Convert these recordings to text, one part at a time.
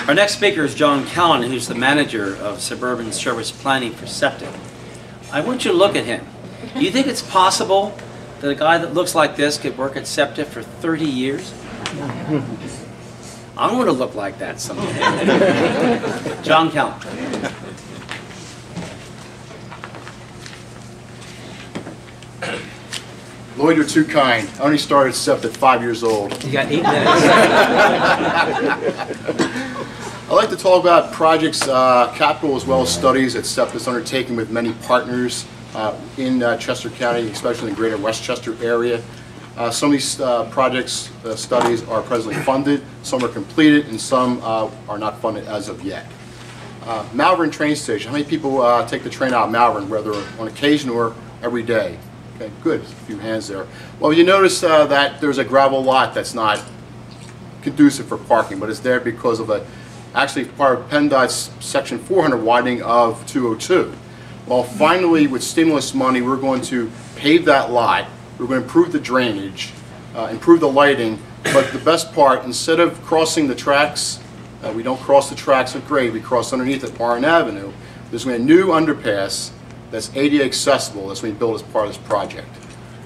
Our next speaker is John Calnan, who's the manager of Suburban Service Planning for SEPTA. I want you to look at him. Do you think it's possible that a guy that looks like this could work at SEPTA for 30 years? I want to look like that someday. John Calnan. Lloyd, you're too kind. I only started SEPTA at 5 years old. You got 8 minutes. I'd like to talk about projects, capital as well as studies that SEPTA is undertaking with many partners in Chester County, especially in the greater Westchester area. Some of these projects, studies are presently funded, some are completed, and some are not funded as of yet. Malvern train station. How many people take the train out of Malvern, whether on occasion or every day? Okay, good. A few hands there. Well, you notice that there's a gravel lot that's not conducive for parking, but it's there because of actually part of PennDOT's Section 400 widening of 202. Well, finally, with stimulus money, we're going to pave that lot. We're going to improve the drainage, improve the lighting, but the best part, instead of crossing the tracks, we don't cross the tracks at grade, we cross underneath at Barn Avenue. There's going to be a new underpass that's ADA accessible that's going to be built as part of this project.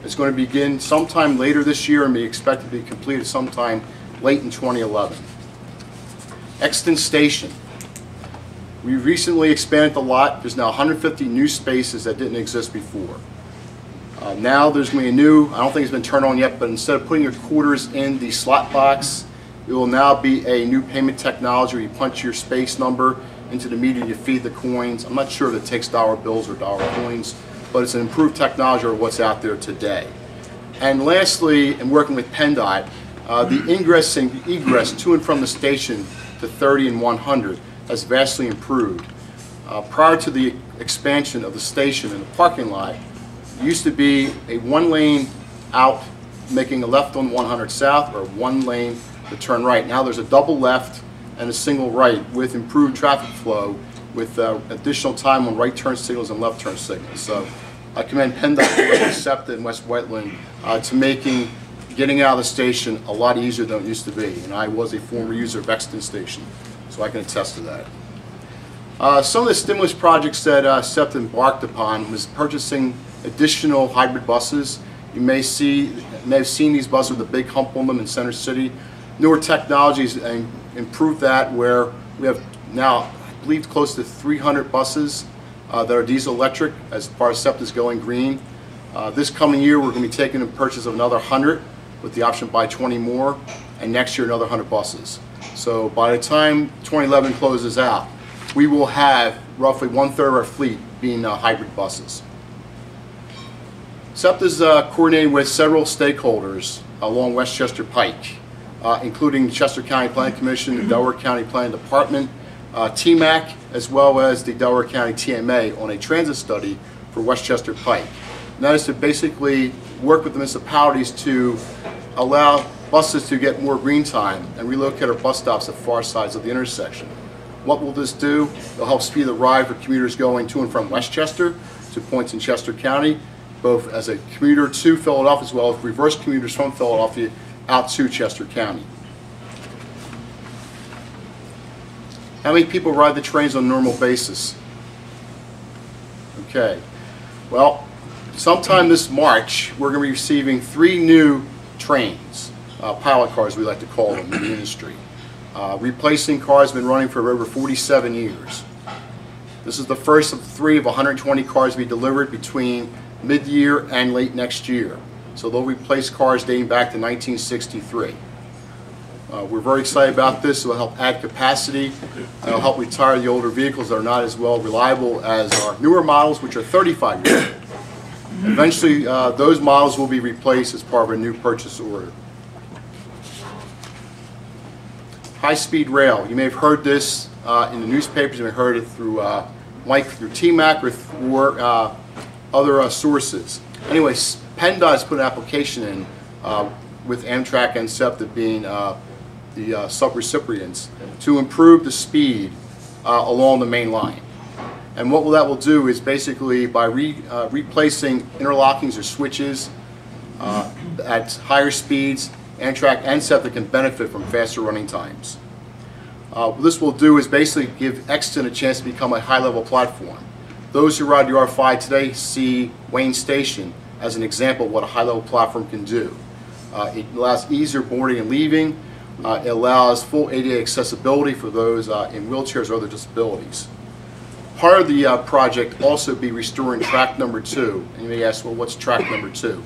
It's going to begin sometime later this year and be expected to be completed sometime late in 2011. Exton Station. We recently expanded the lot. There's now 150 new spaces that didn't exist before. Now there's going to be a new, I don't think it's been turned on yet, but instead of putting your quarters in the slot box, it will now be a new payment technology where you punch your space number into the meter, you feed the coins. I'm not sure if it takes dollar bills or dollar coins, but it's an improved technology of what's out there today. And lastly, in working with PennDOT, the ingress and egress to and from the station to 30 and 100 has vastly improved. Prior to the expansion of the station and the parking lot, it used to be a one lane out making a left on 100 South or one lane to turn right. Now there's a double left and a single right with improved traffic flow with additional time on right turn signals and left turn signals. So I commend PennDOT, SEPTA, and West Wetland to making getting out of the station a lot easier than it used to be. And I was a former user of Exton Station, so I can attest to that. Some of the stimulus projects that SEPTA embarked upon was purchasing additional hybrid buses. You may have seen these buses with a big hump on them in Center City. Newer technologies improve that, where we have now, I believe, close to 300 buses that are diesel electric as part of SEPTA's Going Green. This coming year, we're going to be taking the purchase of another 100 with the option to buy 20 more, and next year another 100 buses. So by the time 2011 closes out, we will have roughly 1/3 of our fleet being hybrid buses. SEPTA is coordinating with several stakeholders along Westchester Pike, including the Chester County Planning Commission, the Delaware County Planning Department, TMAC, as well as the Delaware County TMA on a transit study for Westchester Pike. And that is to basically work with the municipalities to allow buses to get more green time and relocate our bus stops at far sides of the intersection. What will this do? It'll help speed the ride for commuters going to and from Westchester to points in Chester County, both as a commuter to Philadelphia as well as reverse commuters from Philadelphia out to Chester County. How many people ride the trains on a normal basis? Okay, well, sometime this March we're going to be receiving 3 new trains, pilot cars we like to call them in the industry. Replacing cars have been running for over 47 years. This is the first of 3 of 120 cars to be delivered between mid-year and late next year. So they'll replace cars dating back to 1963. We're very excited about this. It will help add capacity. It will help retire the older vehicles that are not as well reliable as our newer models, which are 35 years old. Eventually, those models will be replaced as part of a new purchase order. High-speed rail. You may have heard this in the newspapers. You may have heard it through through TMAC or through other sources. Anyway, PennDOT has put an application in with Amtrak and SEPTA being the sub-recipients to improve the speed along the main line. And what that will do is basically by replacing interlockings or switches at higher speeds, Amtrak and SEPTA can benefit from faster running times. What this will do is basically give Exton a chance to become a high-level platform. Those who ride the R5 today see Wayne Station as an example of what a high-level platform can do. It allows easier boarding and leaving. It allows full ADA accessibility for those in wheelchairs or other disabilities. Part of the project also be restoring track number 2. And you may ask, well, what's track number 2?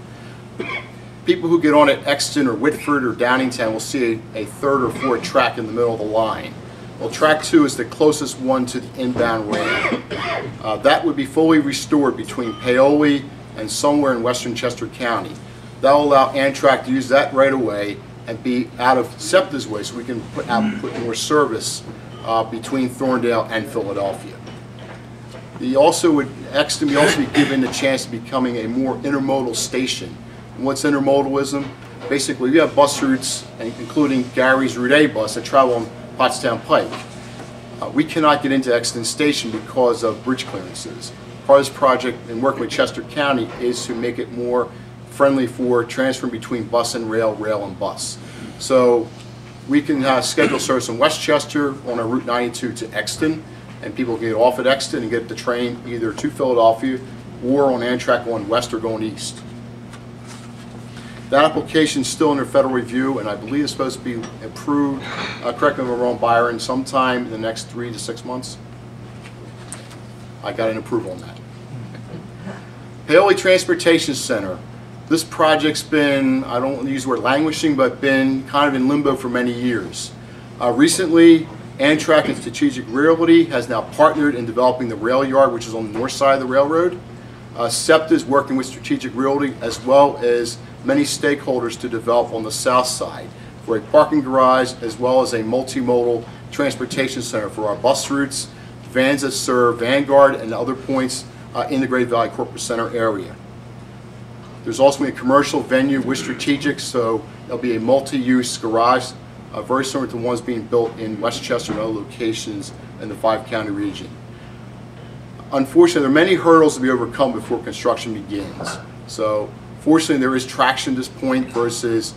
People who get on at Exton or Whitford or Downingtown will see a third or fourth track in the middle of the line. Well, track 2 is the closest one to the inbound ramp. That would be fully restored between Paoli and somewhere in western Chester County. That will allow Amtrak to use that right away and be out of SEPTA's way, so we can put more service between Thorndale and Philadelphia. Exton will also be given the chance of becoming a more intermodal station. And what's intermodalism? Basically, we have bus routes, including Gary's Route A bus that travel on Pottstown Pike. We cannot get into Exton Station because of bridge clearances. Part of this project, in working with Chester County, is to make it more friendly for transferring between bus and rail, rail and bus. So we can schedule service in Westchester on our Route 92 to Exton, and people can get off at Exton and get the train either to Philadelphia or on Amtrak going west or going east. That application is still under federal review, and I believe it's supposed to be approved, correct me if I'm wrong, Byron, sometime in the next 3 to 6 months. I got an approval on that. Paoli Transportation Center. This project's been, I don't want to use the word languishing, but been kind of in limbo for many years. Recently, Amtrak and Strategic Realty has now partnered in developing the rail yard, which is on the north side of the railroad. SEPTA is working with Strategic Realty as well as many stakeholders to develop on the south side for a parking garage as well as a multimodal transportation center for our bus routes, vans that serve Vanguard and other points in the Great Valley Corporate Center area. There's also a commercial venue with Strategic, so there'll be a multi-use garage very similar to ones being built in Westchester and other locations in the 5-county region. Unfortunately, there are many hurdles to be overcome before construction begins. So fortunately, there is traction at this point versus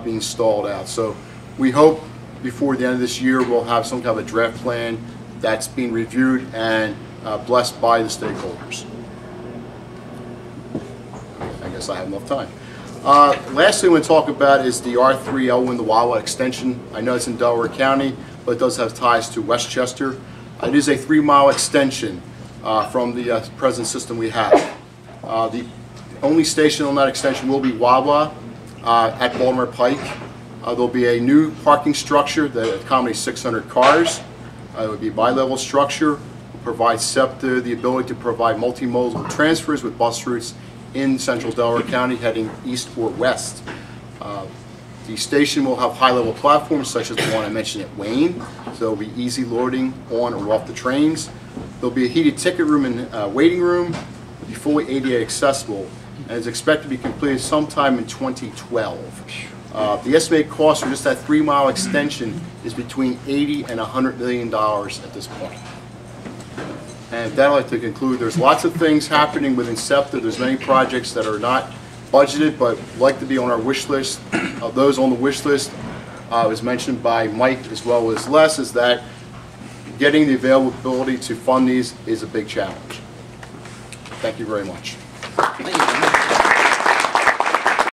being stalled out. So we hope before the end of this year we'll have some kind of a draft plan that's being reviewed and blessed by the stakeholders. I guess I have enough time. Lastly, I want to talk about is the R3 Elwyn the Wawa extension. I know it's in Delaware County, but it does have ties to Westchester. It is a 3-mile extension from the present system we have. The only station on that extension will be Wawa at Baltimore Pike. There'll be a new parking structure that accommodates 600 cars. It would be a bi-level structure. Provide SEPTA the ability to provide multimodal transfers with bus routes in central Delaware County heading east or west. The station will have high-level platforms such as the one I mentioned at Wayne, so there'll be easy loading on or off the trains. There'll be a heated ticket room and waiting room, be fully ADA accessible, and is expected to be completed sometime in 2012. The estimated cost for just that 3-mile extension is between $80 and $100 million at this point. And that I'd like to conclude. There's lots of things happening within SEPTA. There's many projects that are not budgeted but like to be on our wish list. Those on the wish list, as mentioned by Mike as well as Les, is that getting the availability to fund these is a big challenge. Thank you very much.